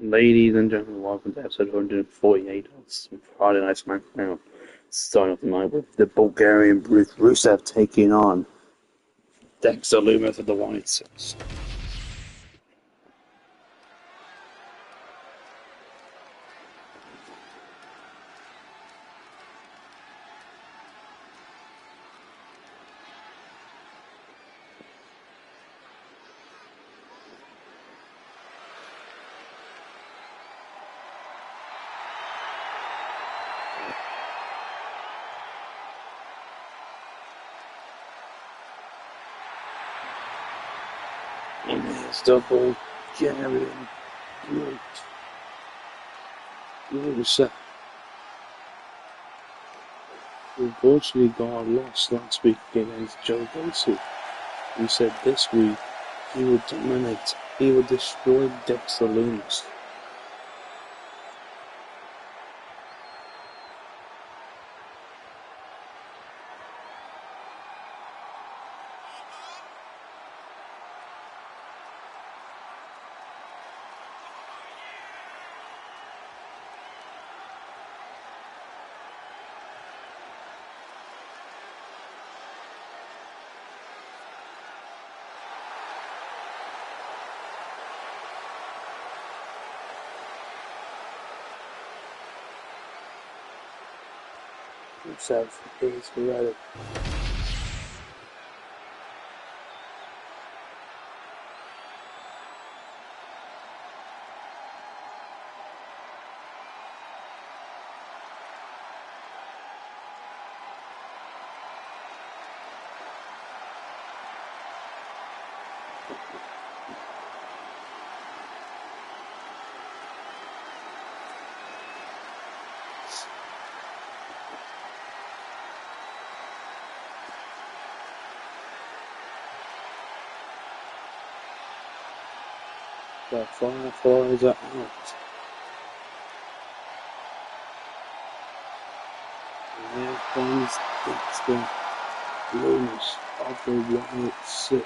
Ladies and gentlemen, welcome to episode 148 of Friday Night SmackDown. Starting off the night with the Bulgarian Bruce Rusev taking on Dexter Lumis of the White Sox. And here's the Bulgarian Bruce Rusev, who unfortunately got lost last week against Joe Gacy. He said this week he would dominate, he would destroy Dexter Lumis. Rusev is ready. The Fireflies are out. And here comes Dexter Lumis of the White Sox.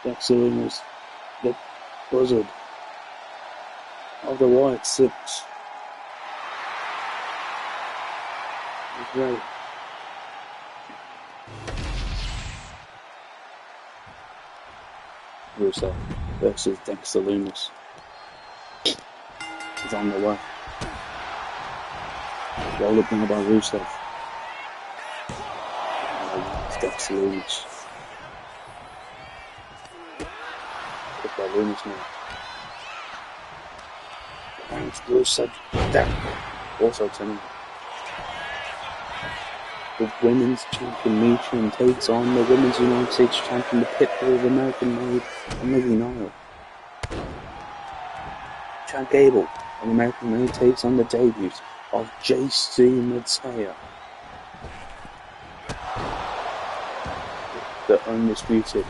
Dexter Lumis, the buzzard of the White Sox, is ready. Rusev versus Dexter Lumis is on the way. Roll up by Rusev. It's Dexter Lumis. Put by Lumis now. Thanks Rusev down. Also tonight, the Women's Champion Michin takes on the Women's United States Champion, the Pitbull of American-made Millie Nile. Chad Gable of American-made takes on the debut of JC Matsaya. The undisputed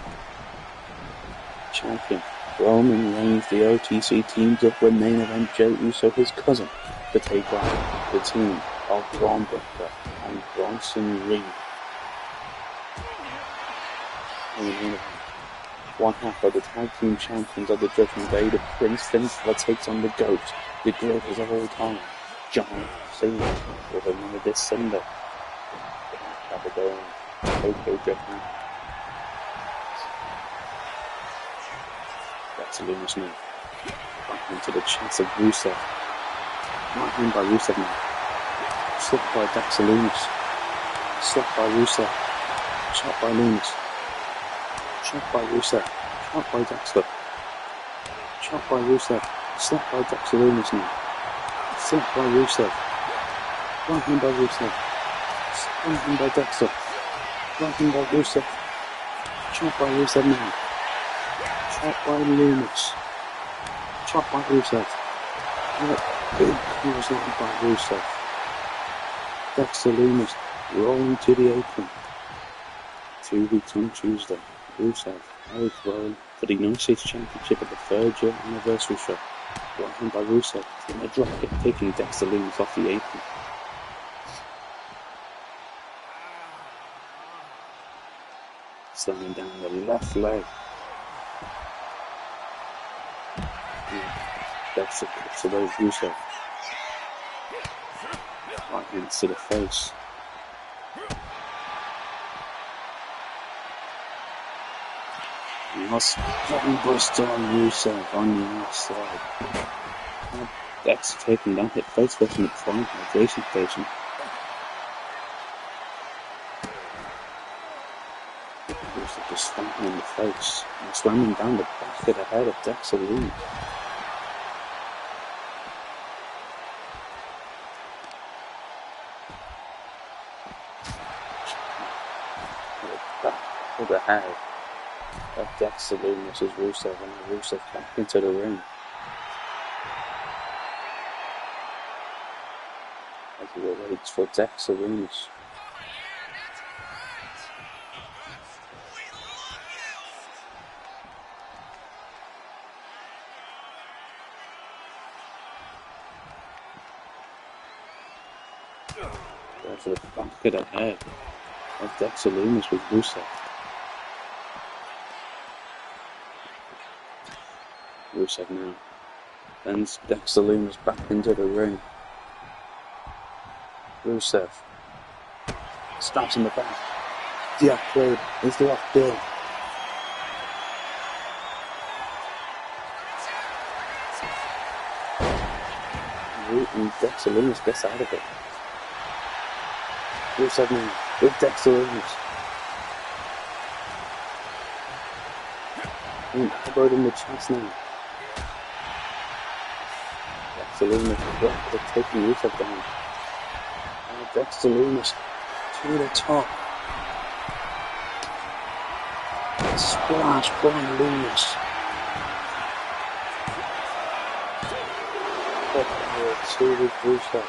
champion Roman Reigns, the OTC teams up with main event Jey Uso, his cousin, to take on the team of Braun Breaker and Bronson Reed. In the main event, one half of the tag team champions of the Judgment Day, the Prince Finisher, takes on the GOAT, the greatest of all time, John Cena, with another this Sunday. Cappadone, Tokyo, Japan. Dexter Lumis now. Back into the chest of Rusev. Right hand by Rusev now. Slip by Dexter Lumis. Slip by Rusev. Shot by Lumis. Shot by Rusev. Shot by Dexter. Shot by Rusev. Slip by Dexter Lumis now. Slip by Rusev. Right hand by Rusev. Right hand by Dexter. Right hand by Rusev. Shot by Rusev now. Shot by Lumis. Shot by Rusev. Big clothesline by Rusev. Dexter Lumis rolling to the apron. 2 weeks on Tuesday. Rusev out rolling for the United States Championship at the 3rd year anniversary show. Right hand by Rusev. In a drop kick, taking Dexter Lumis off the apron. Slamming down the left leg. Dexter kicks away Rusev. Right hand to the face. Now strong buster on Rusev on the outside. Dexter taking down, hit face first in the front, hydration station. Rusev just stamping in the face and slamming down the back of the head of Dexter Lumis. Back of the head of Dexter Lumis as Rusev, and Rusev back into the ring. As he waits for Dexter Lumis. There for the back of the head of Dexter Lumis with Rusev. Rusev now sends Dexter Lumis back into the ring. Rusev stabs in the back. The upgrade is locked in. And Dexter Lumis gets out of it. Rusev now with Dexter Lumis. And elbowed in the chest now. Dexter Lumis taking Rusev down. And Dexter Lumis to the top. Splash by Lumis. Up to with Rusev.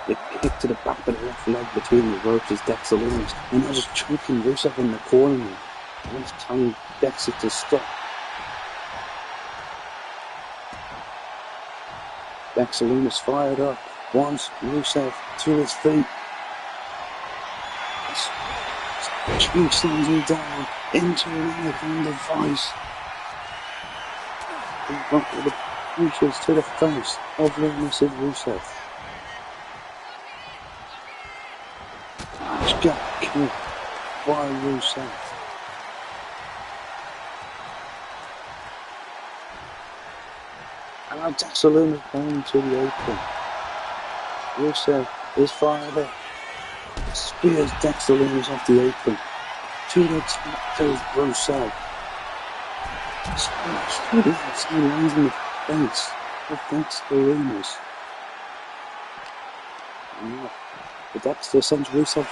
The kick to the back of the left leg between the ropes is Dexter Lumis, and now just choking Rusev in the corner. And he's telling Dexter to stop. Dexter Lumis fired up, wants Rusev to his feet. Choke slams him down into an anaconda device. And back with the punches to the face of Lumis and Rusev. Got kicked by Rusev. And now Dexter Lumis going to the apron. Rusev is fired up. Spears Dexter Lumis off the apron. To the top goes Rusev. Splash through the outside, lands in the face of Dexter Lumis. But Dexter sends Rusev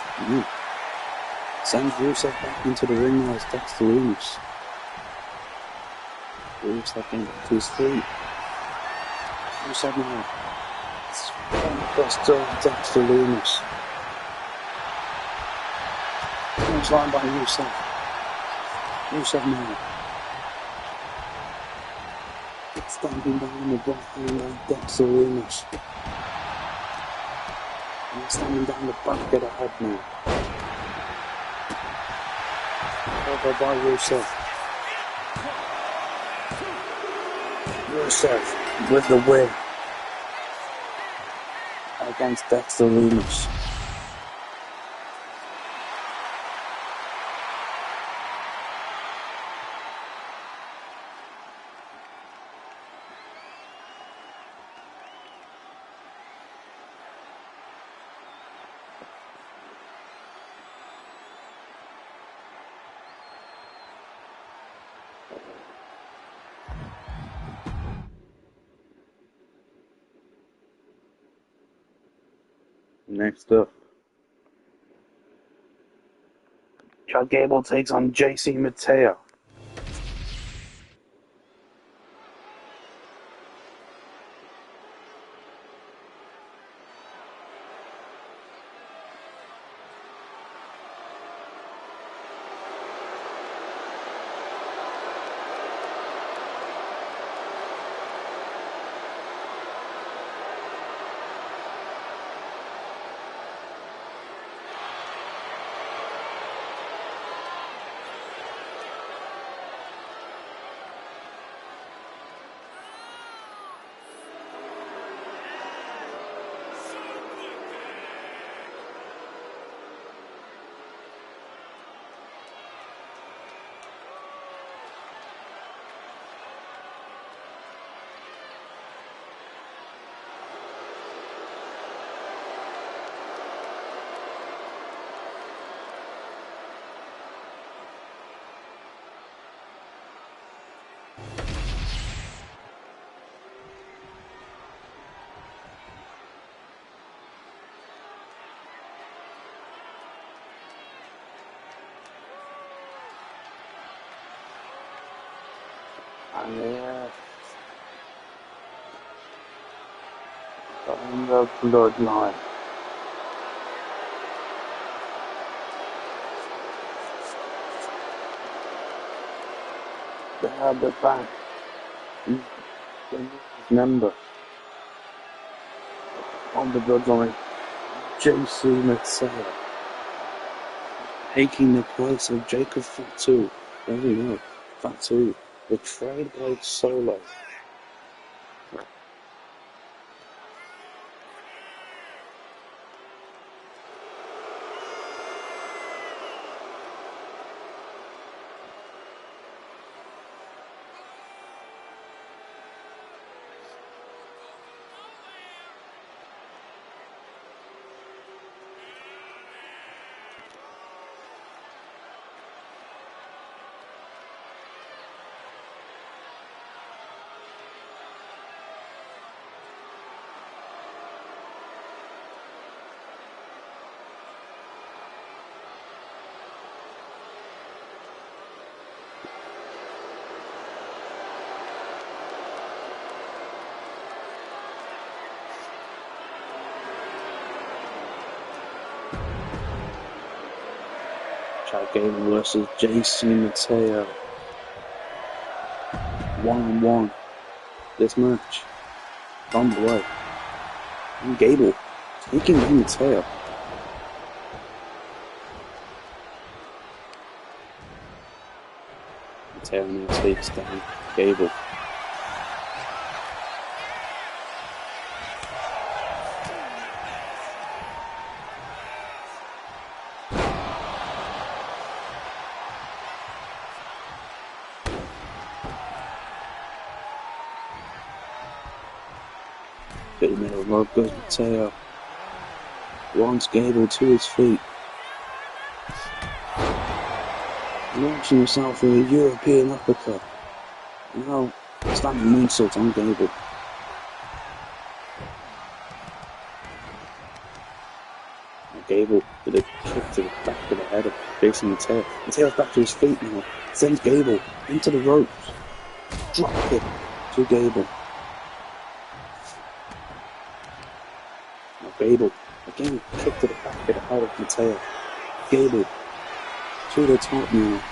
back into the ring now as Dexter Lumis. Rusev in to his feet. Rusev now. Buster of Dexter Lumis. Comes line by Rusev. Rusev now. Stamping down the block of Dexter Lumis. And standing down the back of the head now. Over by Rusev. Rusev with the win. against Dexter Lumis. Next up, Chad Gable takes on JC Mateo. And on the bloodline. They have the back. The member on the bloodline, JC Mateo, taking the place of Jacob Fatu. As you know, Fatu betrayed by Solo. Chad Gable versus JC Mateo. 1-on-1. This match on the way. And Gable taking on Mateo. Mateo now takes down Gable. Bit of middle rope goes Mateo. Wants Gable to his feet. Launching himself with a European uppercut. Now, standing moonsault on Gable. Gable with a kick to the back of the head of facing Mateo. Mateo's back to his feet now. Sends Gable into the ropes. Drop kick to Gable. Gable, again, kick to the back of the head of Mateo. Gable, to the top now.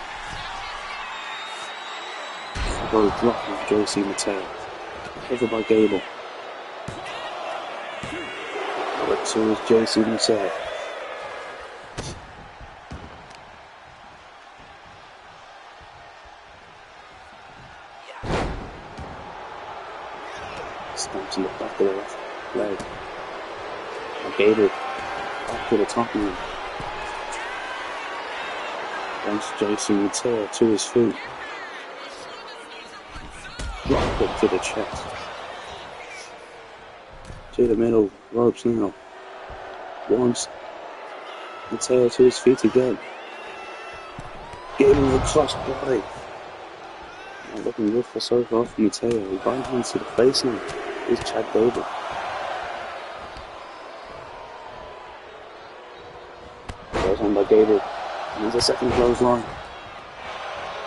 Got a drop of JC Mateo. Covered by Gable. But so is JC Mateo. Stamps in the back of the left leg. Gable back to the top now. Once Jason Mateo to his feet. Drop kick to the chest. To the middle ropes now. Once Mateo to his feet again. Gable with a cross body. Not looking good for so far from Mateo. He bind hands to the face now. Here's Chad Gable. Goes on by Gable. And there's a second clothesline.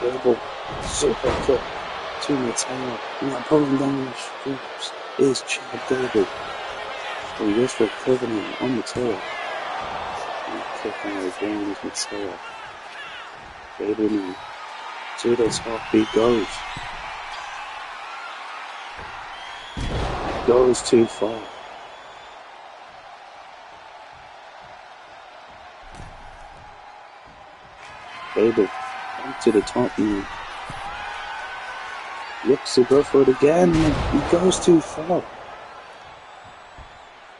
Gable, super kick to Mateo. Now pulling down the strips is Chad Gable. He goes for a covenant on Mateo. And kick out as well as Mateo. Gable now to the top he goes. Goes too far. Gable back to the top now. Looks to go for it again. He goes too far.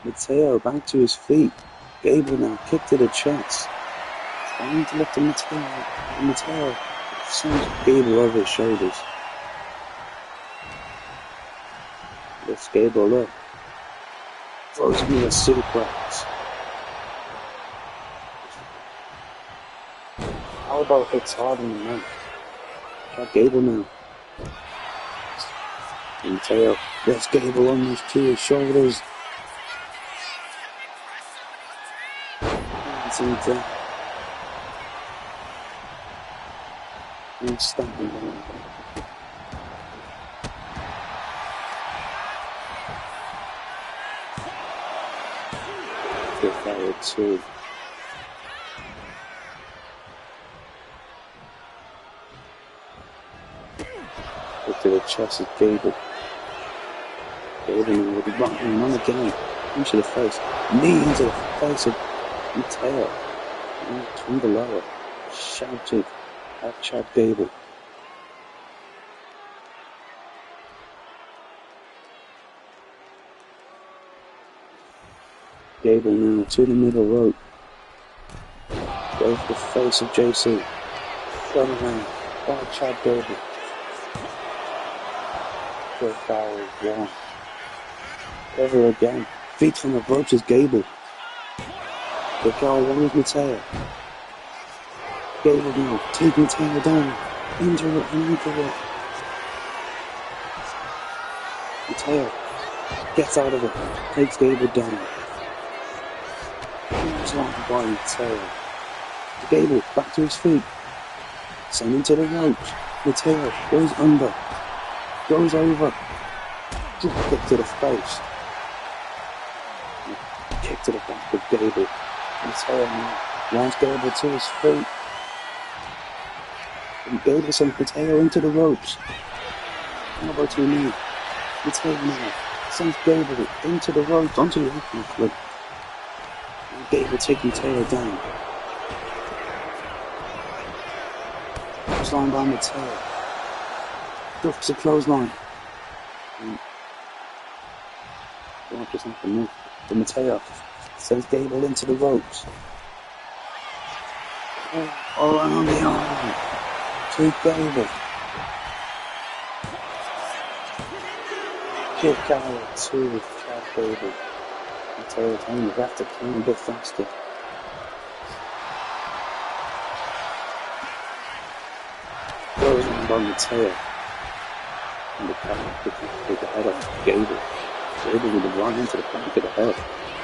Mateo back to his feet. Gable now kick to the chest. Trying to lift the Mateo. And Mateo sends Gable over his shoulders. Lifts Gable up. Throws him in a suplex. Elbow hits hard in the mouth. Got Gable now. And Mateo gets Gable almost to his shoulders. And stamping down. Get forward too. Up to the chest of Gable. Gable now with the right hand on again. Into the face. Knee into the face of Mateo. And from below, shouted at Chad Gable. Gable now to the middle rope. Goes for the face of JC. Thrown around by Chad Gable. Good foul one. Cover again. Feet from the ropes is Gable. The goal one is Mateo. Gable now, taking Mateo down. Into it and into it. Mateo gets out of it. Takes Gable down. Moves on by Mateo. Gable back to his feet. Sent into the ropes. Mateo goes under. Goes over. Drop kick to the face. Kick to the back of Gable. Mateo now wants Gable to his feet. And Gable sends Mateo into the ropes. Elbow to the knee. Mateo now sends Gable into the ropes onto the apron flip. And Gable taking Mateo down. Clothesline by Mateo. Ducks a clothesline. Don't just have to move. But Mateo sends Gable into the ropes. Around the arm. To Gable. Kick out to Chad Gable. Mateo telling the ref to climb a bit faster. Goes on by Mateo. And the back with the head off Gable. Gable with the right hand to the back of the head.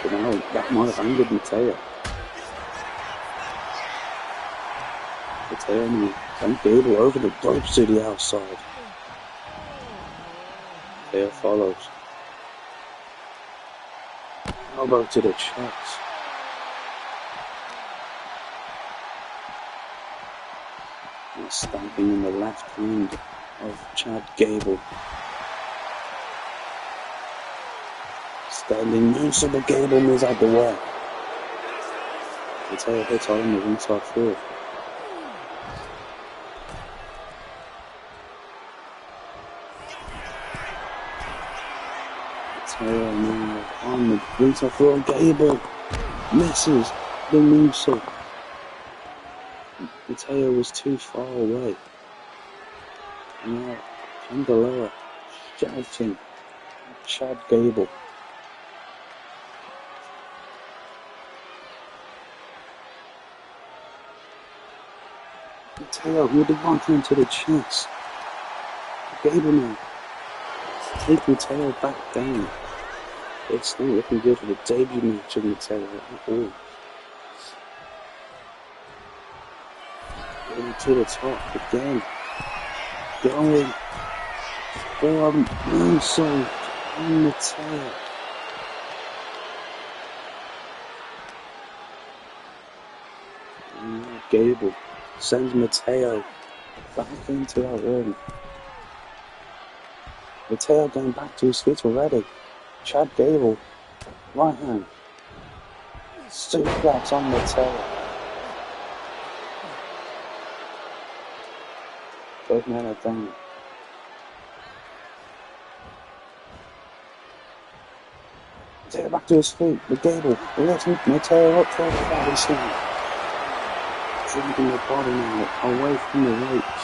But now that might have angered Mateo. Mateo now sent Gable over the ropes to the outside. Mateo follows. Elbow to the chest. And stamping in the left hand of Chad Gable. Standing moonsault, but Gable moves out the way. Mateo hits on the inside floor. Mateo now on the inside floor. Gable misses the moonsault. Mateo was too far away. And now Candelora shouting at Chad Gable. Mateo with the one hand to the chest. Gable now take Mateo back down. It's not looking good for the debut match of Mateo at all. Going to the top again. Going for a moonsault on Mateo. And now Gable sends Mateo back into that ring. Mateo going back to his feet already. Chad Gable, right hand, suplex on Mateo. Both men are down. Mateo back to his feet, but Gable lifts Mateo up for a body slam. Dragging the body now away from the ropes.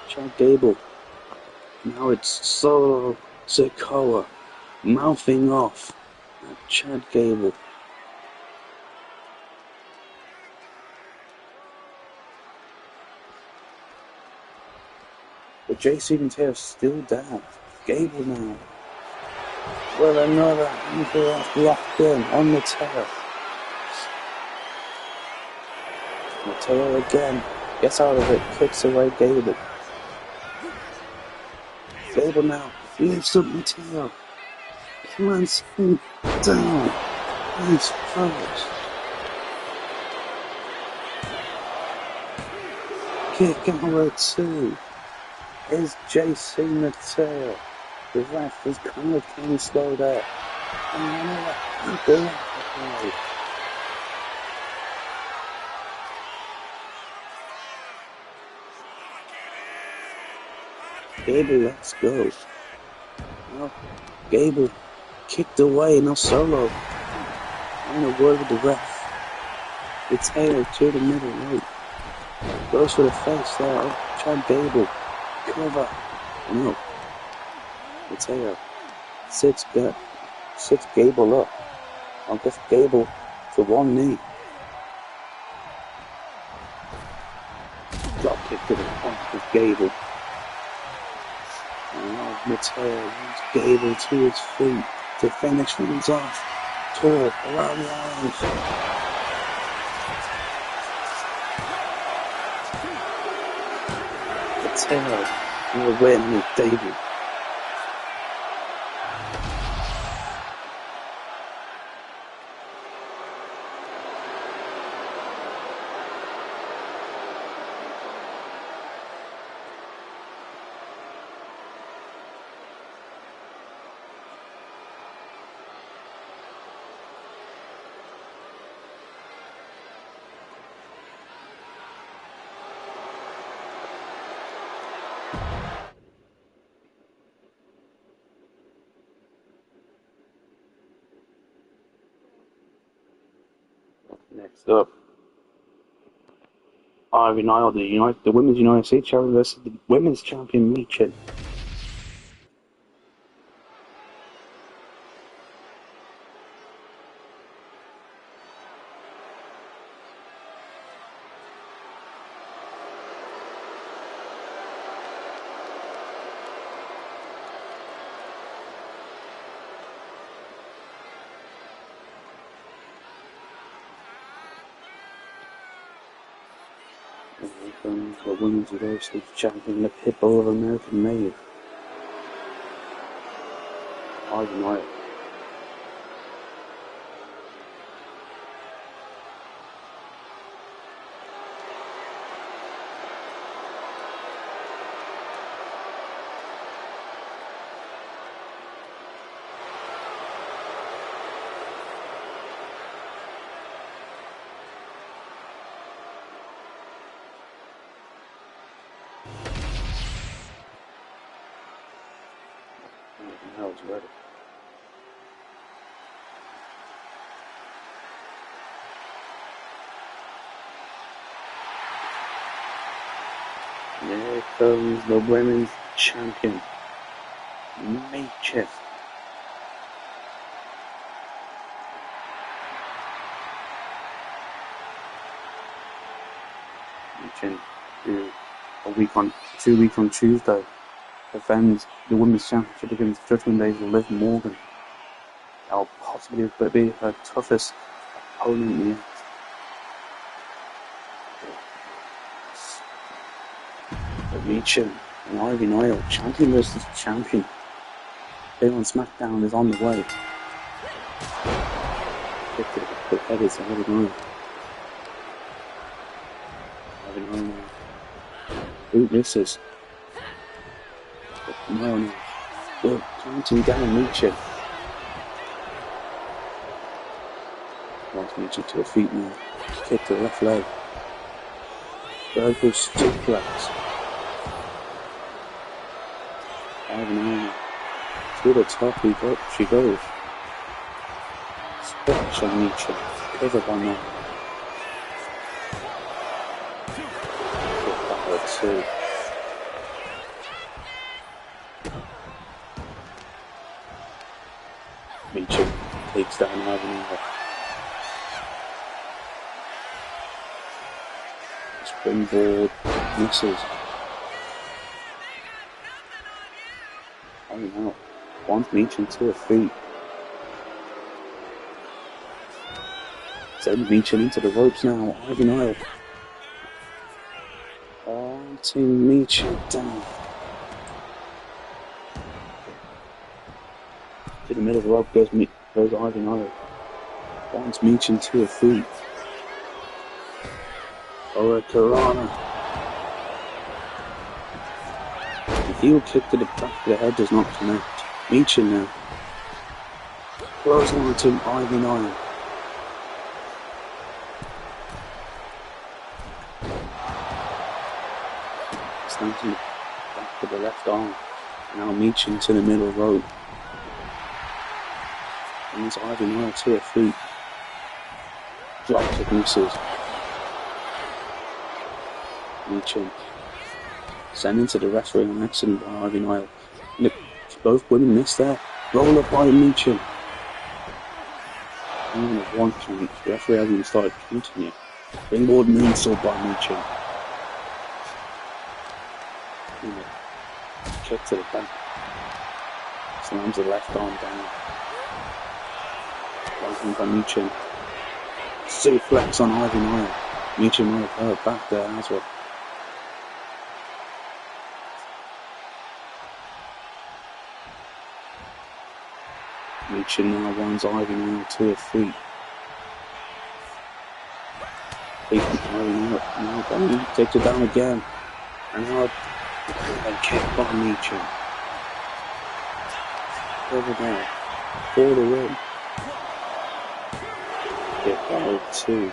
Chad Gable. Now it's Solo Sikoa mouthing off at Chad Gable. But JC Mateo's still down. Gable now. With another ankle lock locked in on Mateo. Mateo again gets out of it, kicks away Gable. Gable now lifts up Mateo, plants him down, face first. Kick out two is JC Mateo. The ref is kind of slow there. And another ankle lock. Gable lets go. Well, Gable kicked away, now Solo. On a word with the ref. Mateo to the middle rope. Goes for the face there of Chad Gable. Cover. No. Mateo sits Gable up. I'll get Gable to one knee. Drop kick to the punch of Gable. Now Mateo wants Gable to his feet to finish things off. Tall around the arms. Mateo will win with David. Next up, Ivy Nile, the Women's United States Champion versus the Women's Champion Michin. The Women's United States Champion, the Pitbull of American made. Ivy Nile. Now it's ready. There comes the women's champion, Meacher. Meacher, who 2 weeks on Tuesday, defends the women's championship against Judgment Day's Liv Morgan. That'll possibly be her toughest opponent yet. Meacher and Ivy Nile, champion versus champion. Here on SmackDown is on the way. The head is Ivy Nile. Ivy Nile now. Boot misses. But no. Well, counting down Meacher. Wants Meacher to her feet now. Kick to the left leg. Vertical suplex. Ivy Nile. To the top she goes. Splash on Meacher. Cover by now. Two. Meacher takes down Ivy Nile. Springboard misses. Ivy Nile wants Meacher to her feet. Send Meacher into the ropes now. Ivy Nile. Wanting Meacher down. To the middle of the rope goes Ivy Nile. Wants Meacher to her feet. Karana. The heel kick to the back of the head does not connect. Meacher now. Throws one to Ivy Nile. Stands in the back of the left arm. Now Meacher to the middle rope. Brings Ivy Nile to her feet. Drop kick misses. Meacher sent into the referee on accident by Ivy Nile. Look, both women missed there. Roll up by Meacher. Only one count. The referee hasn't even started counting yet. Springboard moonsault by Meacher. Kick to the back. Slams the left arm down. Rising by Meacher. Suplex on Ivy Nile. Meacher might have hurt back there as well. Meacher now winds Ivy Nile to her feet. Ivy Nile down, takes her down again. And now a kick by Meacher. Over there. For the win. Kick by 2.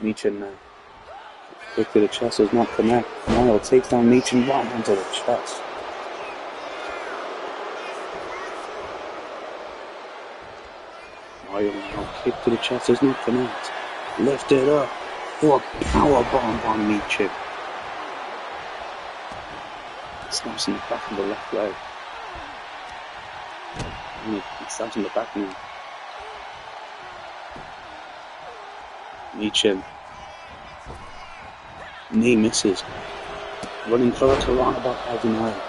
Meacher now. Kick to the chest does not connect. Nile takes down Meacher right onto the chest. Nile now kick to the chest does not connect. Lift it up for a power bomb by Meacher. Snaps in the back of the left leg. And it snaps in the back now. Meacher. Knee misses. Running Karana by Ivy Nile.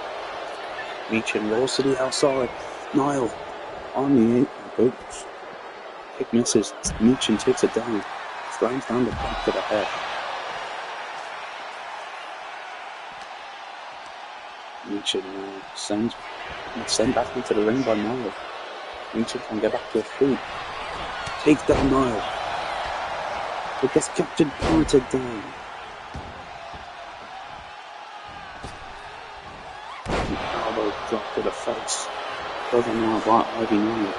Meacher rolls to the outside. Nile on the oops. Kick misses. Meacher takes it down. Slams down the back of the head. Meacher now sent back into the ring by Nile. Meacher can get back to her feet. Takes down Nile. It gets captured, planted down. Elbow drop to the face. Cover now by Ivy Nile.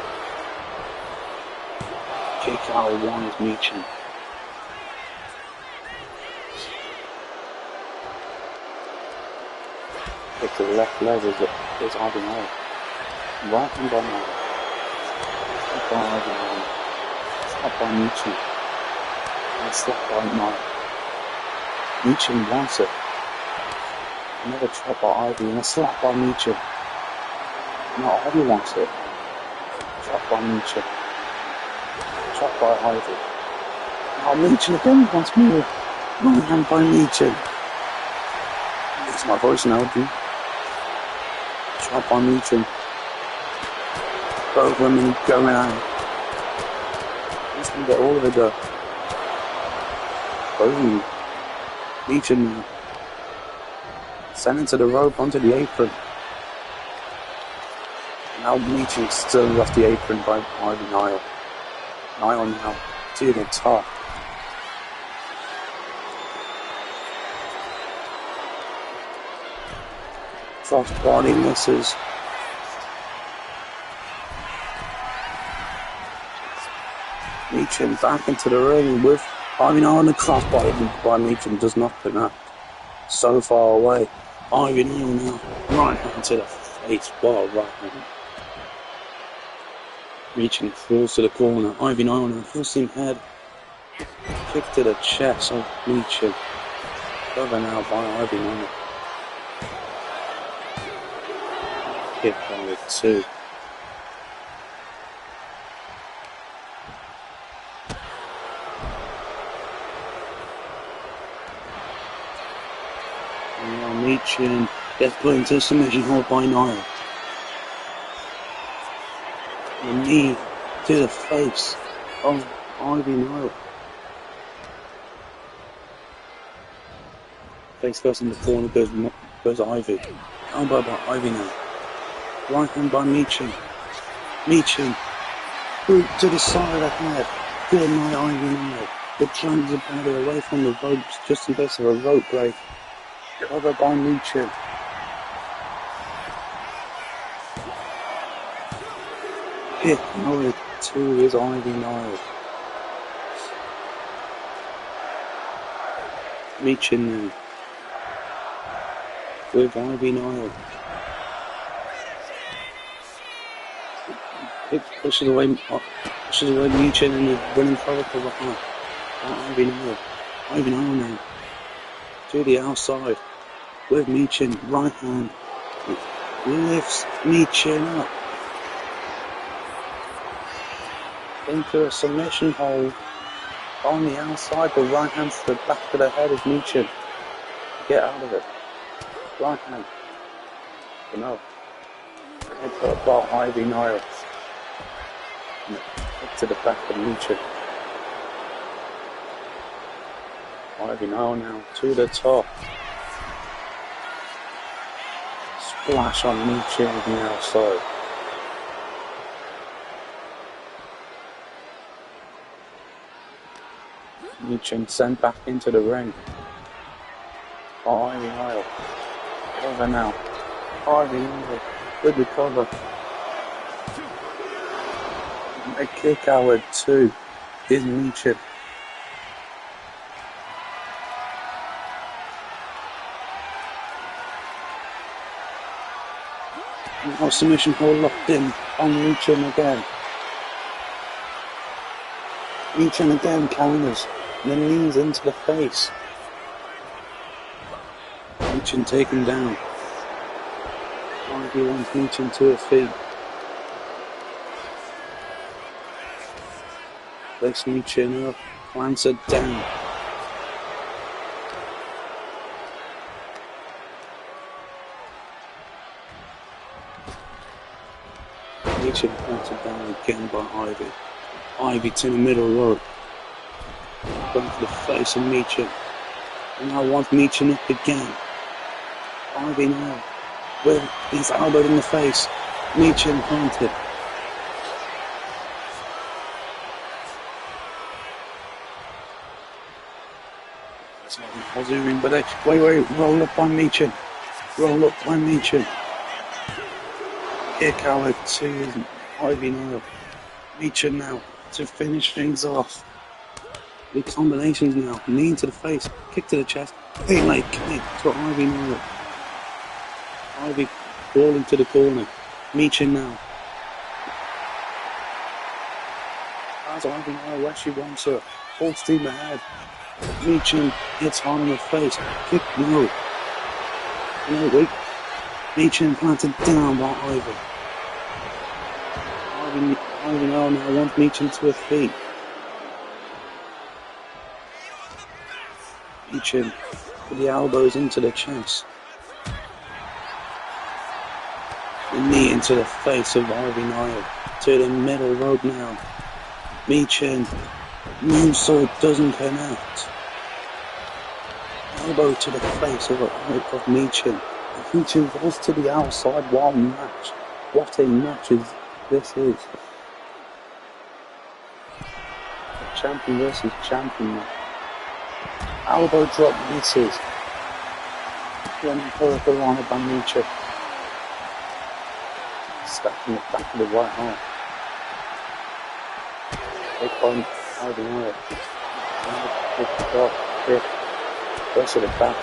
Kick out one is Meacher. Kick to the left leg is Ivy Nile. Right hand by Nile. Stop by Ivy Nile. Stop by Meacher. And slap by Knight. Meechin wants it. Another trap by Ivy and a slap by Meechin. No, Ivy wants it. Trap by Meechin. Trap by Ivy. Oh, Meechin again wants more. Right hand by Meechin. It's my voice now, dude. Trap by Meechin. Both women going out. He's gonna get all of it though. Boom. Meechin sent into the rope onto the apron. Now Meechin still off the apron by Ivy Nile. Nile now to the top. Crossbody misses. Meechin back into the ring with Ivy Nile, and the crossbody by Meechin does not connect. So far away. Ivy Nile now. Right hand to the face. Wow, right hand. Meechin falls to the corner. Ivy Nile now. Full steam head. Kick to the chest of Meechin. Cover now by Ivy Nile. Kick on it too. Now Meechin gets put into a submission hold by Nile. The knee to the face of Ivy Nile. Face first in the corner goes Ivy. Elbow by Ivy now. Right hand by Meechin. Meechin. Boot to the side of the head. Good night, Ivy Nile. The trans are better away from the ropes just in case of a rope break. Cover by Meechin. Hit number 2 is Ivy Nile. Meechin now. With Ivy Nile. Pushes away Meechin and the running forward for behind. Ivy Nile. Ivy Nile now. To the outside. With Meechin. Right hand. Lifts Meechin up. Into a submission hold. On the outside. The right hand to the back of the head of Meechin. Get out of it. Right hand. But no. Head put by Ivy Nile. Up to the back of Meechin. Ivy Nile now to the top. Splash on Meechin on the outside. Meechin sent back into the ring. Ivy Nile. Cover now. Ivy Nile with the cover. A kick out at 2 is Meechin. Now submission hold locked in on Meechin again. Meechin again counters. Then leans into the face. Meechin taken down. Ivy wants Meechin to her feet. Lifts Meechin up, plants it down. Meechin planted down again by Ivy. Ivy to the middle rope. Going for the face of Meechin. And now wants Meechin up again. Ivy now. With his elbow in the face. Meechin planted. Zooming, but wait, roll up by Meechin. Roll up by Meechin. Kick out at 2, Ivy Nile. Meechin now to finish things off. The combinations now. Knee to the face, kick to the chest, big leg kick to Ivy Nile. Ivy crawling to the corner. Meechin now. Has Ivy Nile where she wants her. Full steam ahead. Meechin hits hard in the face. Kick, no. No, wait. Meechin planted down by Ivy. Ivy Nile now wants Meechin to her feet. Meechin with the elbows into the chest. The knee into the face of Ivy Nile. To the middle rope now. Meechin. Moonsault doesn't connect. Elbow to the face of Meechin. Meechin falls to the outside while match. What a match this is. Champion versus champion match. Elbow drop misses. Then Hurricane on by Meechin. Stacking the back of the right arm. Big point, Ivy Nile. Big drop, kick. Rest of the back.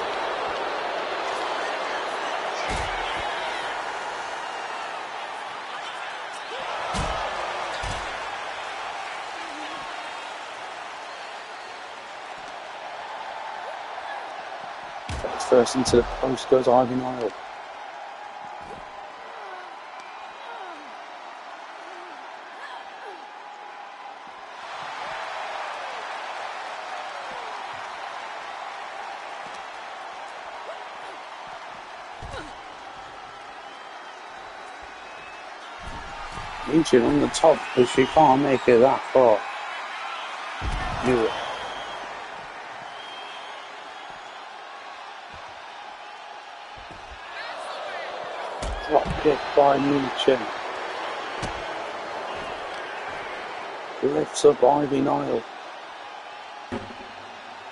First into the post goes Ivy Nile. Meechin on the top, but she can't make it that far. Knew it. Drop kick by Meechin. Lifts up Ivy Nile.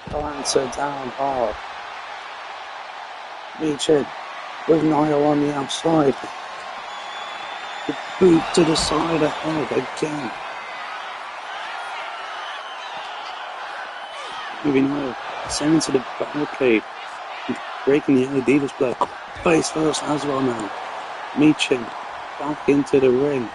Plants her down hard. Meechin with Nile on the outside. The boot to the side of head again. Ivy Nile sending to the barricade. Breaking the LED display. Face first as well now. Meechin back into the ring.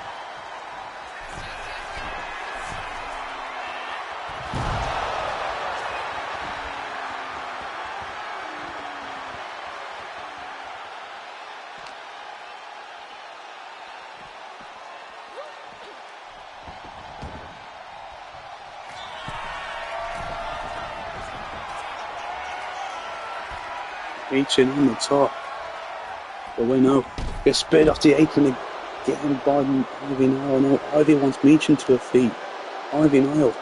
Meechin on the top. But we know, gets spit off the apron again by Ivy Nile. No, Ivy wants Meechin to her feet. Ivy Nile.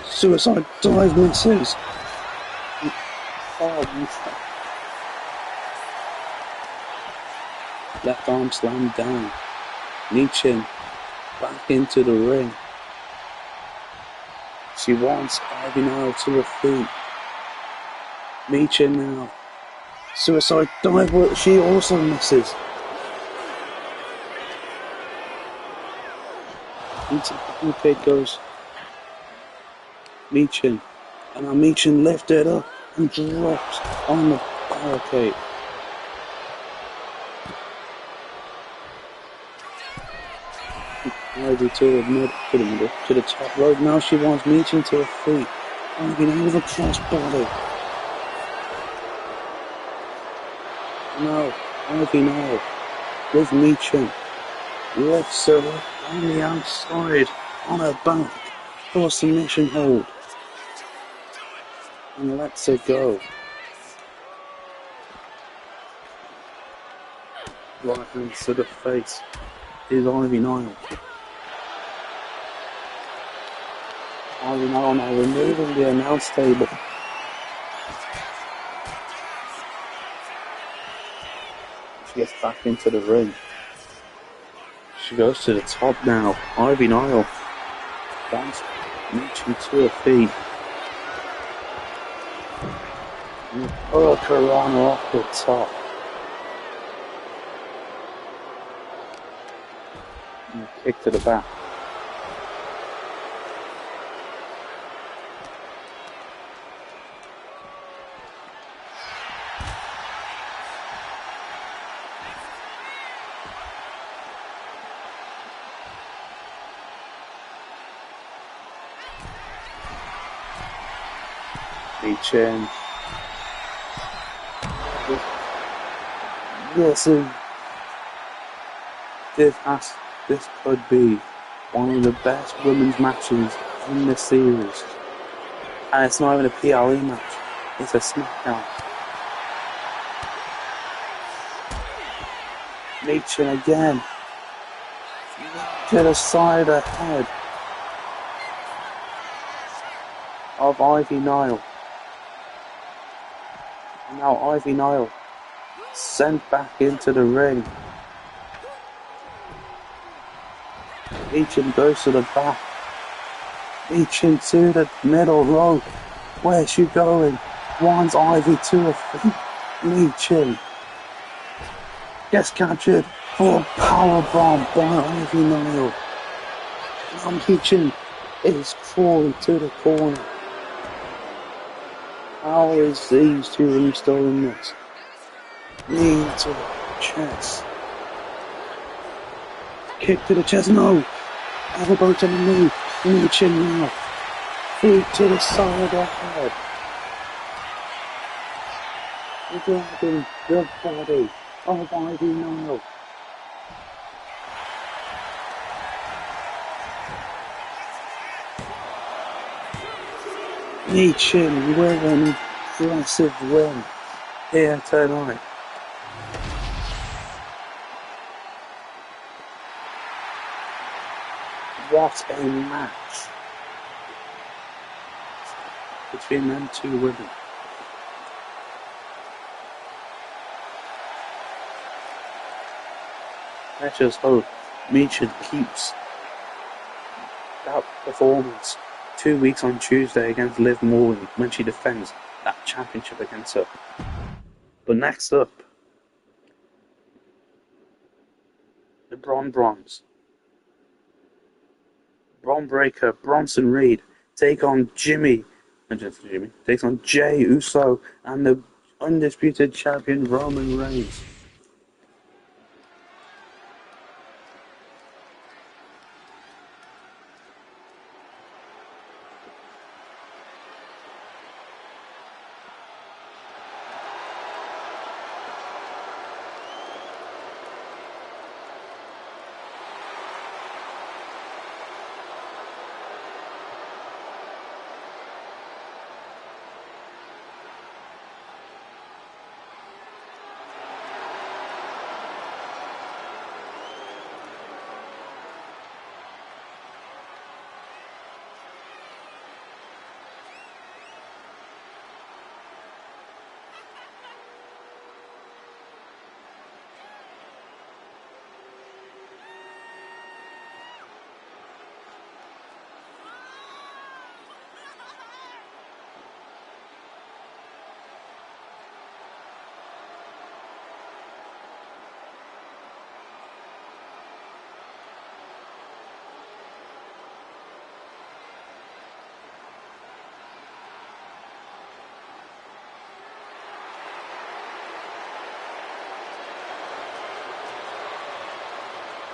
Suicide dive misses. Left arm slammed down. Meechin back into the ring. She wants Ivy Nile to her feet. Meechin now. Suicide dive, but she also misses. Into the barricade goes Meechin. And now Meechin lifted up and drops on the barricade. Ivy to the top rope. Now she wants Meechin to her feet. Ivy now with a cross body. No, Ivy Nile with Meechin. Lifts her up on the outside, on her back, for a submission hold. And lets her go. Right hand to the face is Ivy Nile. Ivy Nile now removing the announce table. She gets back into the ring. She goes to the top now. Ivy Nile wants Meechin to her feet. And Hurricane off the top. And kick to the back. Chin. Listen, this could be one of the best women's matches in this series. And it's not even a PLE match, it's a SmackDown. Chin again. To the side of the head of Ivy Nile. And now Ivy Nile sent back into the ring. Chin goes to the back. Chin to the middle rope. Where's she going? Wants Ivy to her feet. Chin gets captured for a powerbomb by Ivy Nile. Now Chin is crawling to the corner. How is these two women still in this? Knee to the chest. Kick to the chest, no! Elbow to the knee. Chin now. Feet to the side of the head. Grabbing the body of Ivy Nile. Chin with an impressive win here tonight. What a match between them two women. Let's just hope Chin keeps that performance 2 weeks on Tuesday against Liv Morgan when she defends that championship against her. But next up, the Bronze. Bron Breakker, Bronson Reed takes on Jey Uso and the undisputed champion Roman Reigns.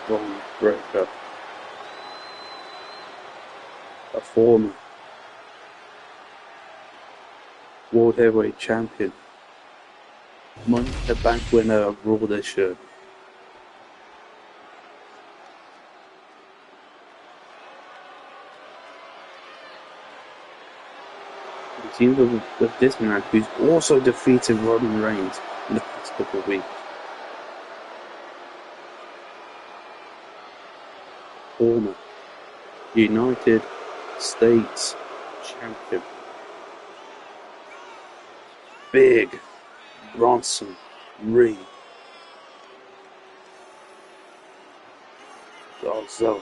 Bron Breakker, a former World Heavyweight Champion, Money in the Bank winner of Raw this year. It seems with this man, who's also defeated Roman Reigns in the past couple of weeks. Former United States Champion, Big Bronson Reed. Also,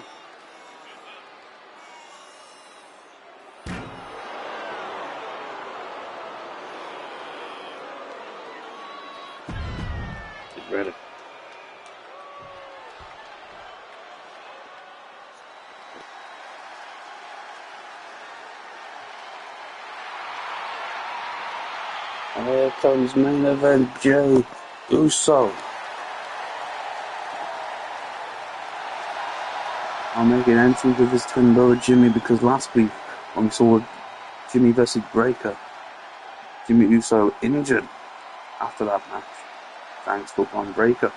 get ready. Here comes main event Jey Uso. I'll make an entrance with his twin brother Jimmy, because last week when we saw Jimmy versus Breakker, Jimmy Uso injured after that match, thanks to Braun Breaker.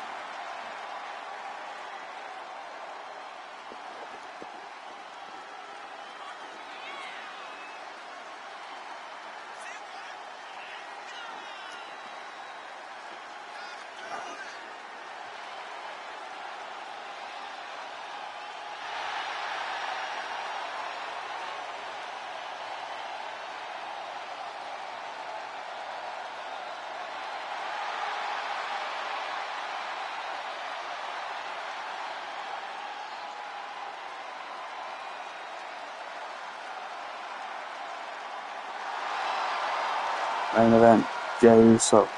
Main event, Jey Uso.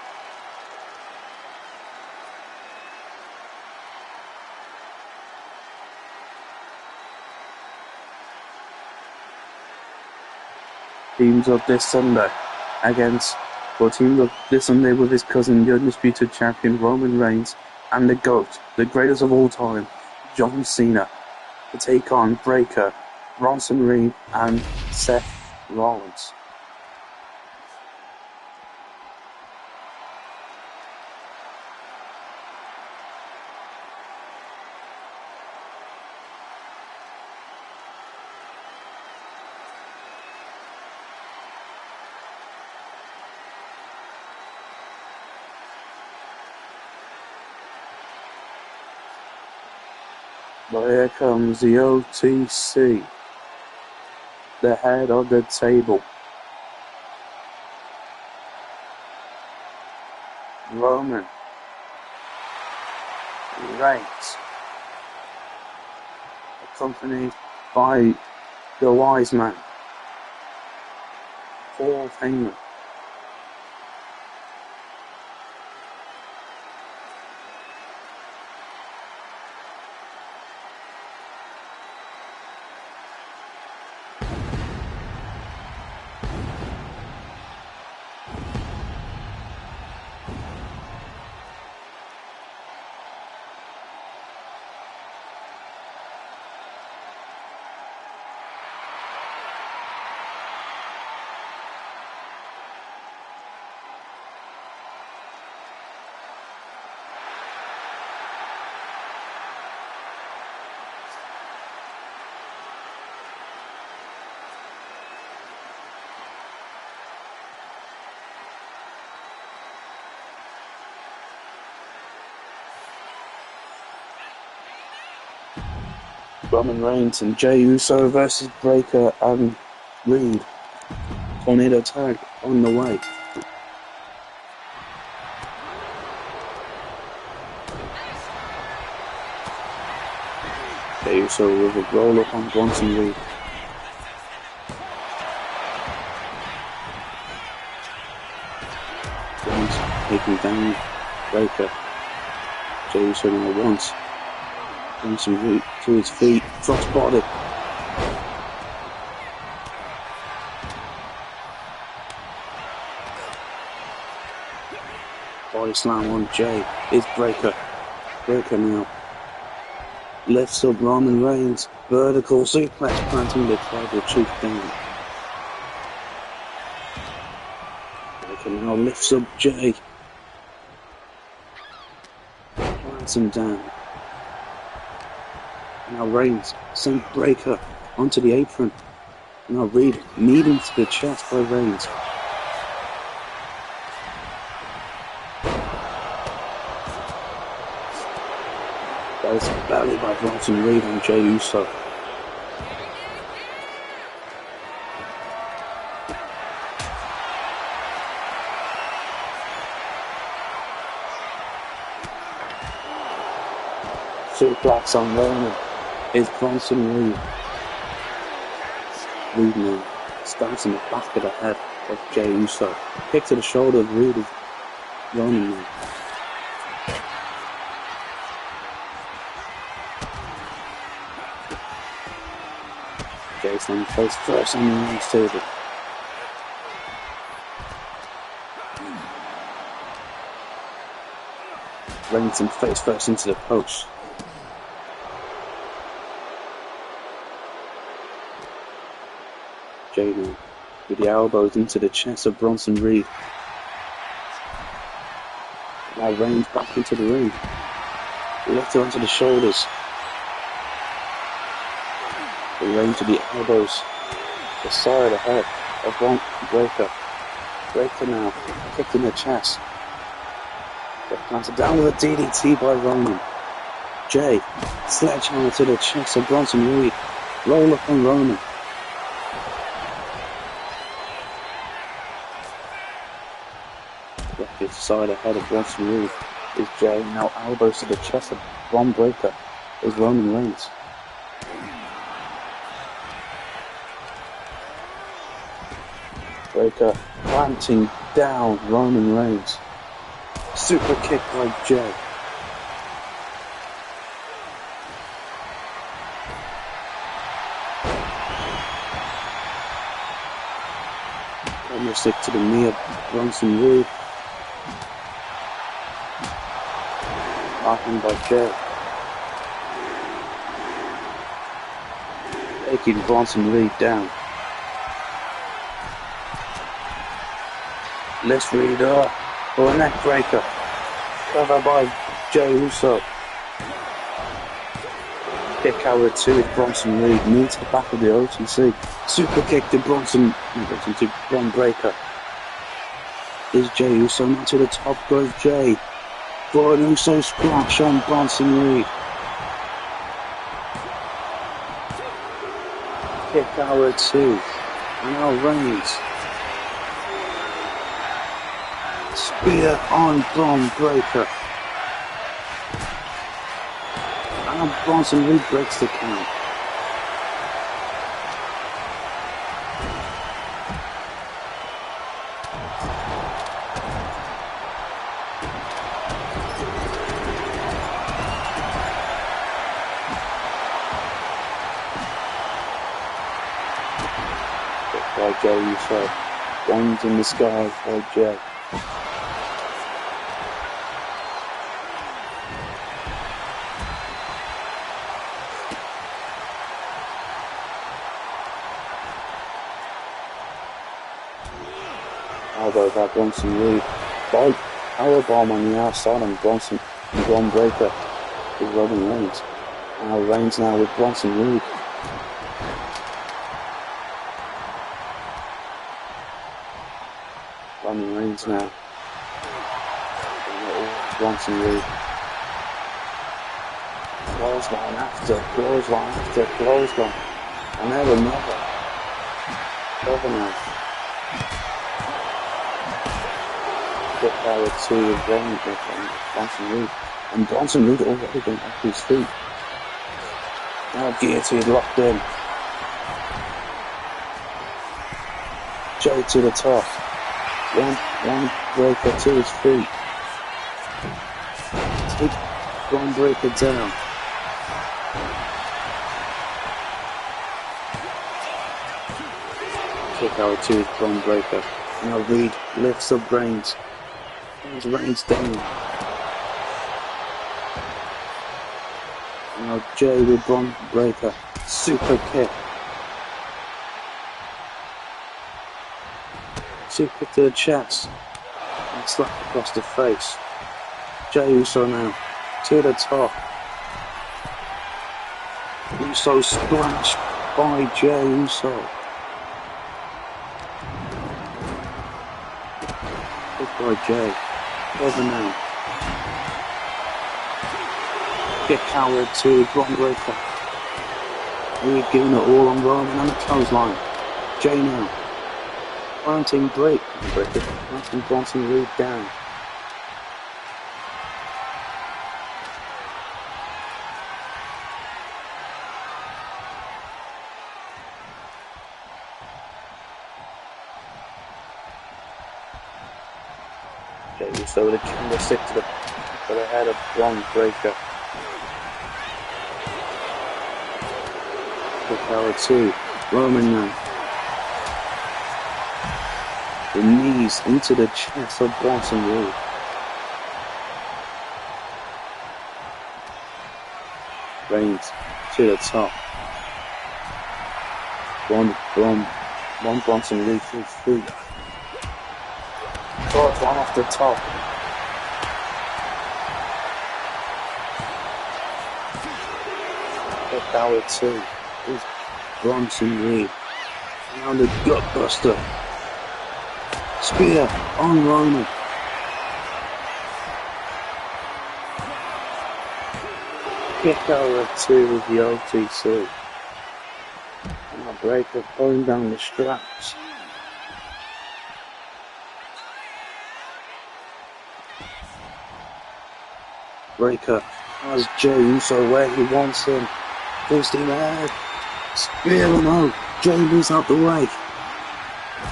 Teams up this Sunday with his cousin, the undisputed champion Roman Reigns, and the GOAT, the greatest of all time, John Cena, to take on Breaker, Bronson Reed, and Seth Rollins. But here comes the OTC, the head of the table. Roman Reigns, accompanied by the wise man, Hall of Famer, Roman Reigns and Jey Uso versus Breaker and Reed. Tornado tag on the way. Jey Uso with a roll up on Bronson Reed. Reigns taking down Breaker. Jey Uso now once. Bronson Reed to his feet, cross-body. Body slam on Jey. It's Breaker. Breaker now lifts up Roman Reigns. Vertical suplex, planting the tribal chief down. Breaker now lifts up Jey. Plants him down. Now Reigns sent Breaker onto the apron. Now Reed kneed to the chest by Reigns. There's a belly by Bronson Reed on Jey Uso. Suplex on Roman. Is Bronson Reed. Reed now stands in the back of the head of Jey Uso. Kick to the shoulder of Reed is Roman now. Jey standing face first on the announce table. Reigns him face first into the post. Jey now with the elbows into the chest of Bronson Reed. Now Reigns back into the ring. Left onto the shoulders. The Reigns to the elbows. The side of the head of Bron Breakker. Breakker now. Kicked in the chest. Planted down with a DDT by Roman. Jay. Sledgehammer to the chest of Bronson Reed. Roll up on Roman. The side of the head of Bronson Reed is Jay. Now elbows to the chest of Bron Breakker is Roman Reigns. Breakker planting down Roman Reigns. Super kick by Jay. Almost stick to the knee of Bronson Reed. Backhand by Jay. Taking Bronson Reed down. Let's read up for a neck breaker. Cover by Jey Uso. Kick out with two with Bronson Reed. Knee to the back of the OTC. Super kick to Bron Breakker. Is Jey Uso now to the top goes Jay. For an Uso splash on Bronson Reed. Kick out with two. And now Reigns. Spear on Bron Breakker. And Bronson Reed breaks the count. By Jey Uso. Guns in the sky by Jey. Elbow by Bronson Reed. Powerbomb on the outside on Bron Breakker with Roman Reigns. Now Reigns now with Bronson Reed. Roman Reigns now. Bronson Reed. Clothesline after clothesline after clothesline. And now another. Cover now. Kick out with two with Bronson Reed. And Bronson Reed already been off his feet. Now guillotine locked in. Jey to the top. One Breakker to his feet. Take Bron Breakker down. Kick out to Bron Breakker. Now Reed lifts up Reigns. Reigns down. Now Jey with Bron Breakker. Super kick. Super kick to the chest. And slap across the face. Jey Uso now. To the top. Uso splash by Jey Uso. Kick by Jey. Over now. Kick Howard to Bron Breakker. Reed giving it all on Roman on the clothesline. Jey now. Planting Breakker. Planting Bronson Reed down. Jey Uso with a candlestick to the head of Bron Breakker. Kick Howard to Roman now. The knees into the chest of Bronson Reed. Reigns to the top. Bron One Bronson Reed through 3. Third one off the top. Hit Howard 2. Here's Bronson Reed. Now the Gutbuster. Spear on Roman. Kick over 2 with the OTC. And a breaker pulling down the straps. Breaker has Jey Uso where he wants him. Full steam ahead. Spear or no. Jey moves out the way.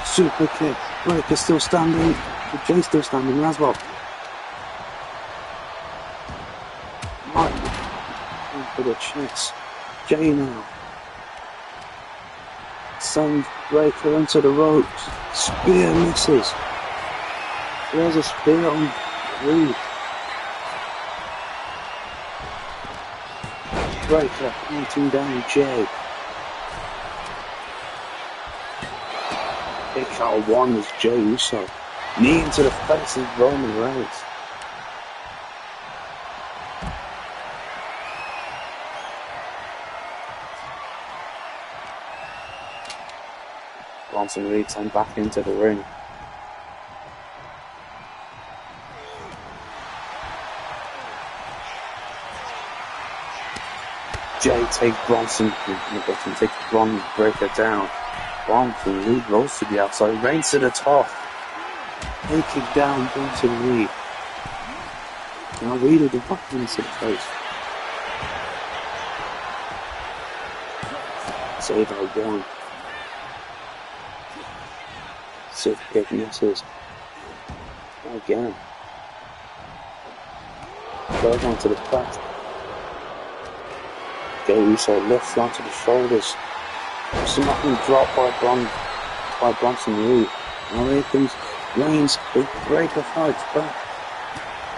Super kick. Breaker still standing. But Jey still standing as well. Right. For the chest. Jey now. Sends Breaker into the ropes. Spear misses. There's a spear on Reed. Breaker hunting down Jey. Kick out of 1 is Jey Uso. Knee into the face of Roman Reigns. Bronson Reed sent back into the ring. Jey takes Bronson Breaker down. Bronson Reed rolls to the outside, Reigns to the top. They kick down Bronson Reed. Now Reed with the back into the face. Save out 1. Super kick misses. Again. Goes onto the back. Jey Uso lifts onto the shoulders. Smacking drop by Bronson Reed. Now here comes Reigns. Big Breaker fights back.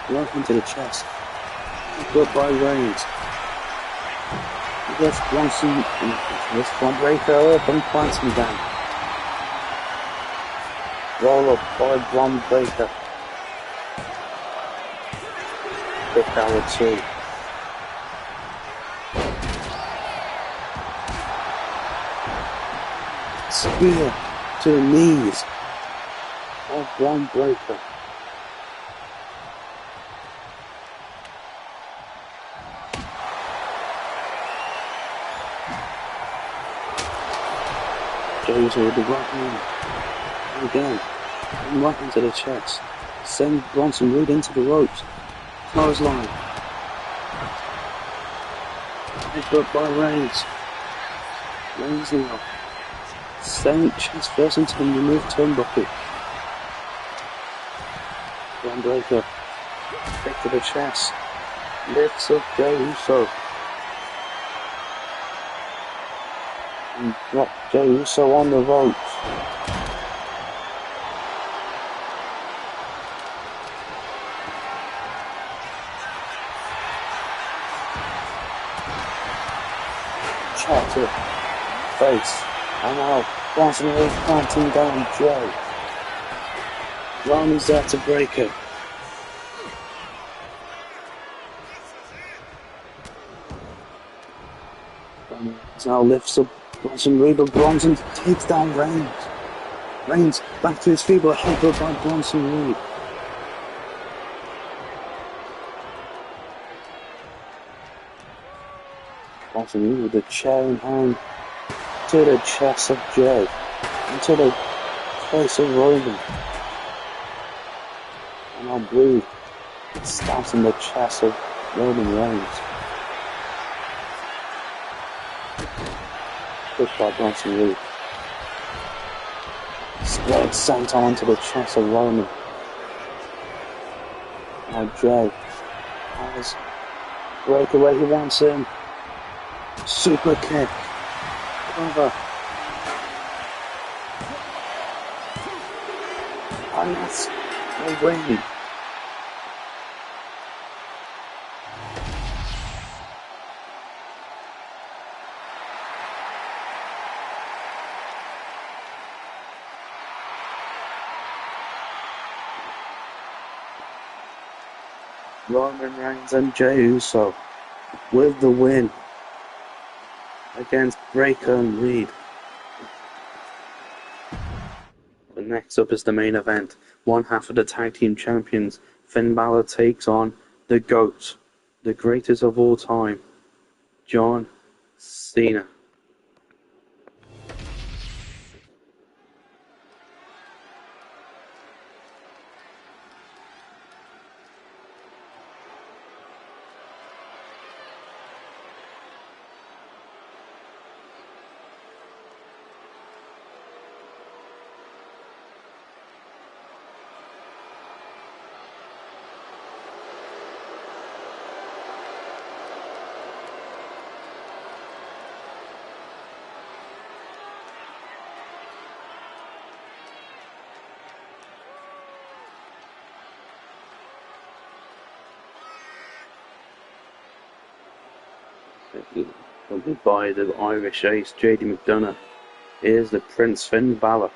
Right into the chest. Good by Reigns. He gets Bronson. This one Breaker up and plants him down. Roll up by Bron Breaker. Kick Howard 2. Spear to the knees of Bron Breaker. Jey Uso with the right hand. Again, right into the chest. Send Bronson Reed into the ropes. Clothesline. Headbutt by Reigns. Reigns now. Send chest first into the removed turnbuckle. Bron Breaker. Kick to the chest. Lifts up Jey Uso. And drop Jey Uso on the ropes. Chop to face. And now Bronson Reed planting down Jey. Roman's there to break it. Now lifts up Bronson Reed, but Bronson takes down Reigns. Reigns back to his feet, but headbutt by Bronson Reed. Bronson Reed with the chair in hand to the chest of Jey, into the face of Roman. And now Breed stamps in the chest of Roman Reigns. Pushed by Bronson Reed. Spread sent on to the chest of Roman. Now Jey has Breaker where he wants him. Super kick. Cover. And that's a win. Roman Reigns and Jey Uso with the win against Breakker and Reed. But next up is the main event. One half of the tag team champions, Finn Balor, takes on the GOAT, the greatest of all time, John Cena. Accompanied by the Irish ace JD McDonough, is the Prince Finn Balor.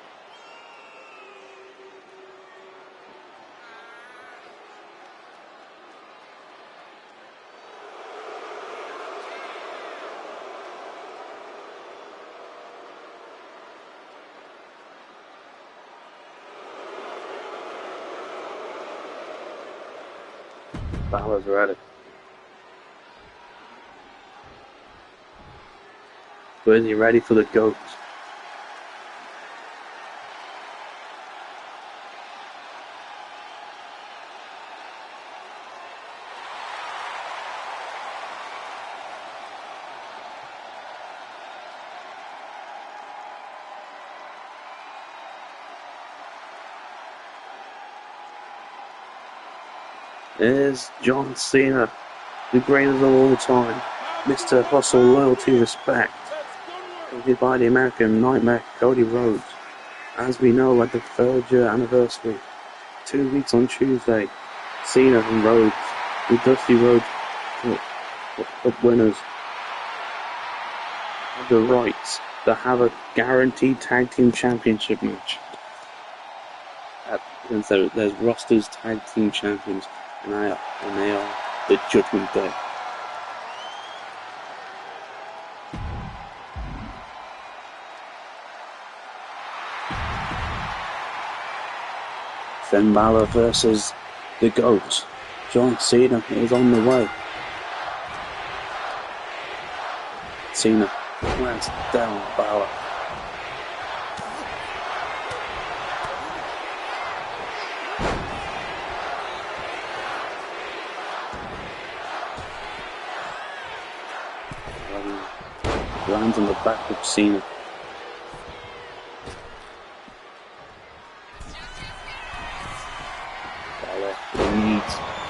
Balor's ready. But is he ready for the GOAT? Is John Cena, the greatest of all time, Mr. Hustle, Loyalty, Respect, accompanied by the American Nightmare Cody Rhodes. As we know, at the 3rd year anniversary, 2 weeks on Tuesday, Cena and Rhodes, the Dusty Rhodes Cup winners, have the rights to have a guaranteed tag team championship match. There's rosters tag team champions, and they are the Judgment Day. Finn Balor versus the GOAT. John Cena is on the way. Cena lands down Balor. Lands on the back of Cena.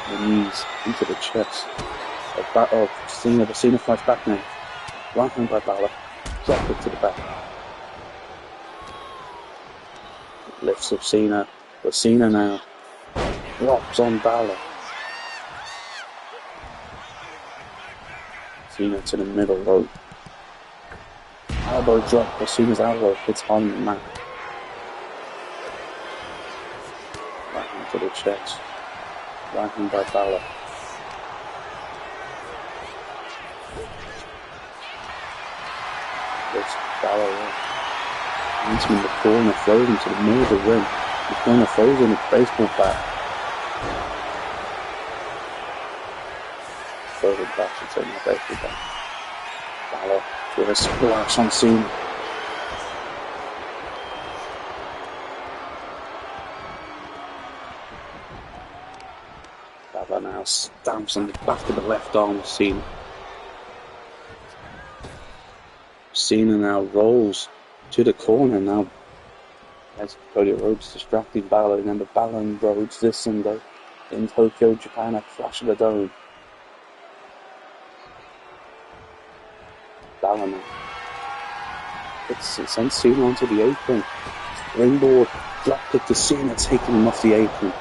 The knees into the chest. Cena, but Cena fights back now. Right hand by Balor. Drop it to the back. Lifts up Cena, but Cena now drops on Balor. Cena to the middle rope. Elbow drop, but Cena's elbow hits on the mat. Right hand to the chest. Right hand by Balor. This Balor meets him in the corner, throws him to the middle of the ring. The corner throws in a baseball bat. Throws it back, should say, not baseball bat. Balor with a splash on Cena. Balor now stamps on the back of the left arm of Cena. Cena now rolls to the corner now. As Cody Rhodes distracting Balor. Remember Balor and Rhodes this Sunday in Tokyo, Japan at Clash of the Dome. Balor now sends Cena onto the apron. Ringboard dropkick to Cena, taking him off the apron.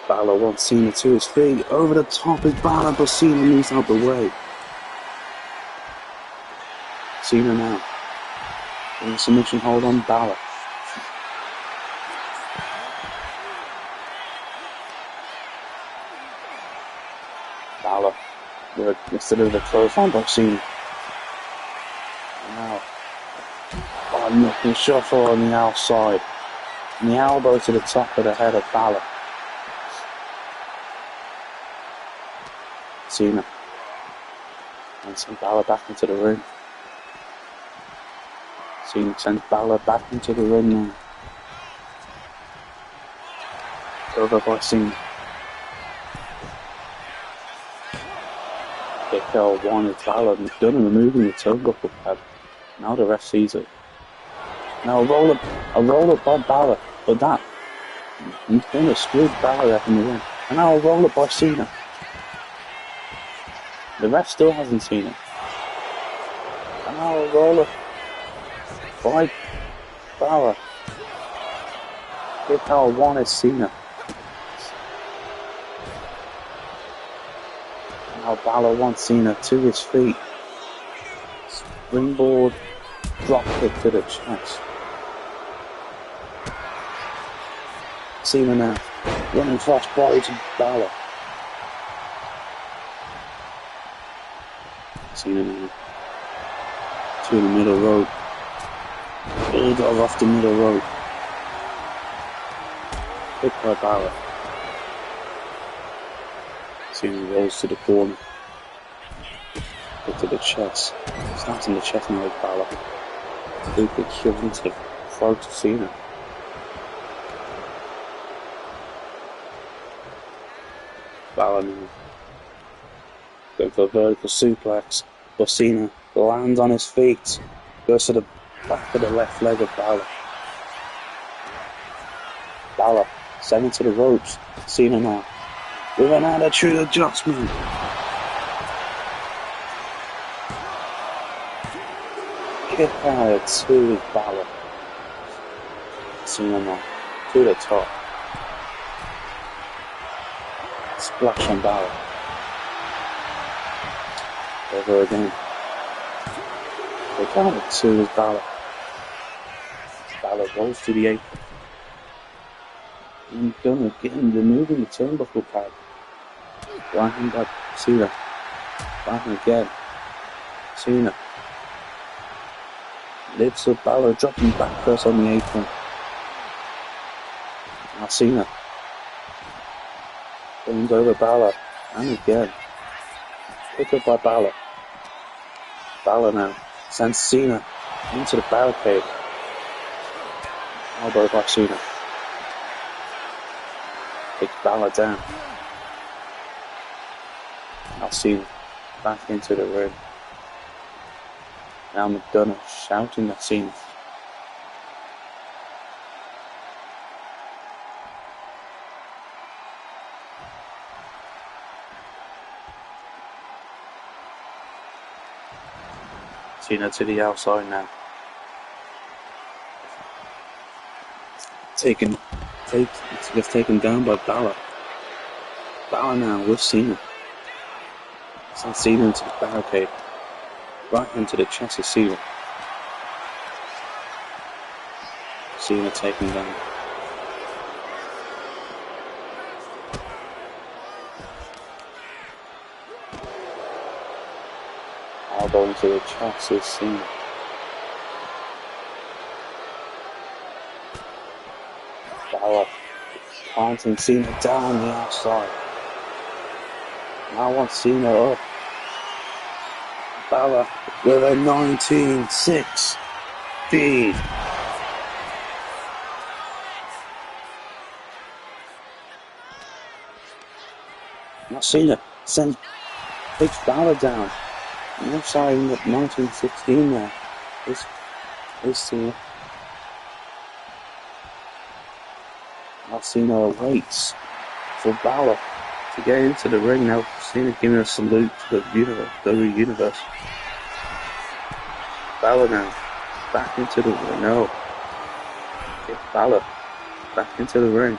Balor wants Cena to his feet. Over the top is Balor, but Cena moves out the way. Cena now in a submission hold on Balor. Let's deliver the clothesline by Cena. Now, knocking shuffle on the outside. And the elbow to the top of the head of Balor. Cena. And sends Balor back into the ring. Cena sends Balor back into the ring now. Over by Cena. Kick out one is Balor. Done removing the turnbuckle pad. Now the ref sees it. Now a roll up by Balor, but that he's going to screw Balor up in the ring. And now a roll up by Cena. The ref still hasn't seen it. And now a roll up by Balor. Kick out one is Cena. Now Balor wants Cena to his feet. Springboard drop kick to the chest. Cena now running fast body to Balor. Cena now to the middle rope. Bulldog off the middle rope. Hit by Balor. Cena rolls to the corner. Hit to the chest. Snaps in the chest now with Balor. Blue kick shoved into the throat of Cena. Balor now. Going for a vertical suplex. But Cena lands on his feet. Goes to the back of the left leg of Balor. Balor sent into the ropes. Cena now with an attitude adjustment. Kick out at two with Balor. Cena now to the top. Splash on Balor. Over again. Kick out at two with Balor. Balor rolls to the apron. And done again, removing the turnbuckle pad. Right hand by Cena. Right hand again. Cena. Lifts up Balor, dropping back first on the apron. Now Cena. Brings over Balor. And again. Pick up by Balor. Balor now sends Cena into the barricade. Elbow by Cena. Takes Balor down. Now Cena back into the ring. Now McDonough shouting at Cena. Cena to the outside now. Gets taken down by Balor. Balor now with Cena. Sends Cena into the barricade. Right into the chest of Cena. Cena taken down. Elbow into the chest of Cena. Balor planting Cena down the outside. Now wants Cena up. Balor with a 19-6 feed. Now Cena takes Balor down. No sign of 1916 there. Is Cena. Now Cena waits for Balor to get into the ring. Now Cena giving a salute to the universe. Balor now back into the ring. No. Get Balor back into the ring.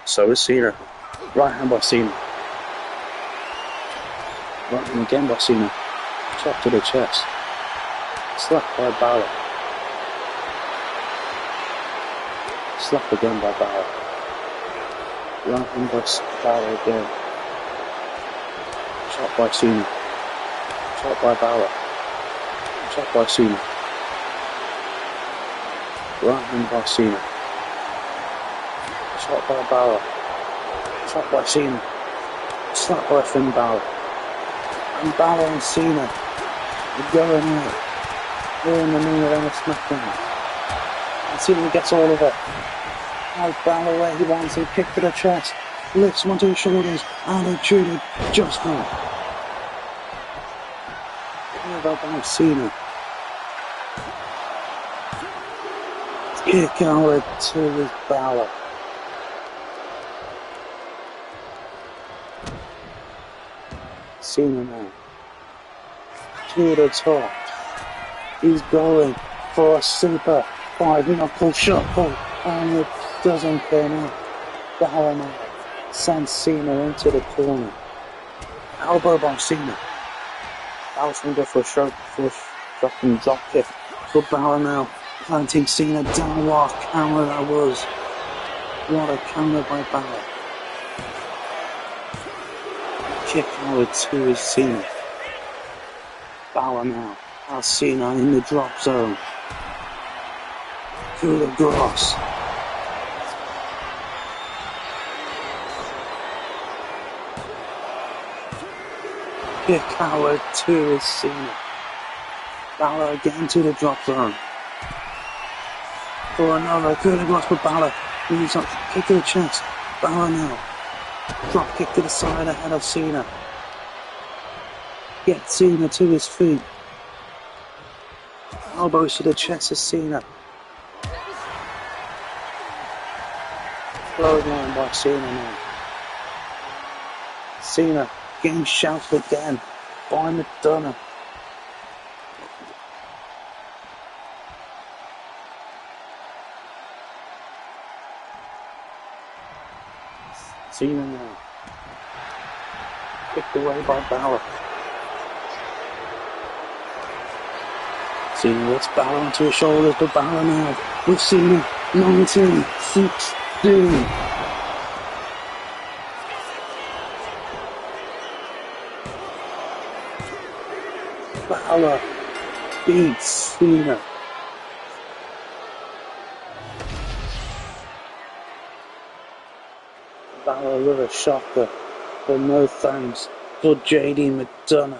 So is Cena. Right hand by Cena. Right hand again by Cena. Chop to the chest. Slap by Balor. Slap again by Balor. Right hand by Balor again. Shot by Cena. Shot by Balor. Shot by Cena. Right hand by Cena. Shot by Balor. Shot by Cena. Slap by Finn Balor. And Balor and Cena are going out. They're in the main event of SmackDown. And Cena gets all of it. Has Balor where he wants him, kick to the chest. Lifts him onto his shoulders. And a truly adjustment. How about Cena? Kick out to his Balor. Cena now. To the top. He's going for a super 5-knuckle shuffle. And it doesn't pan out. Balor now sends Cena into the corner. Elbow by Cena. Balor's going to go for a shocking drop kick. But Balor now planting Cena down. What a counter that was. What a counter by Balor. Kick out to his Cena. Balor now has Cena in the drop zone. Through the grass. Kick out to his Cena. Balor again to the drop zone. For another coup de grace for Balor. Moves up, kick to the chest. Balor now. Drop kick to the side ahead of Cena. Gets Cena to his feet. Elbows to the chest of Cena. Clothesline by Cena now. Cena getting shouted again by McDonough. Cena now. Kicked away by Balor. Cena lifts Balor onto his shoulders, but Balor now with Cena 19-16. Balor beats Cena. Balor with a shocker, but no thanks for JD McDonough.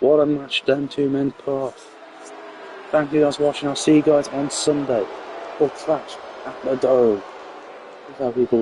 What a match them two men put off. Thank you guys for watching. I'll see you guys on Sunday for Clash at the Dome. That's how people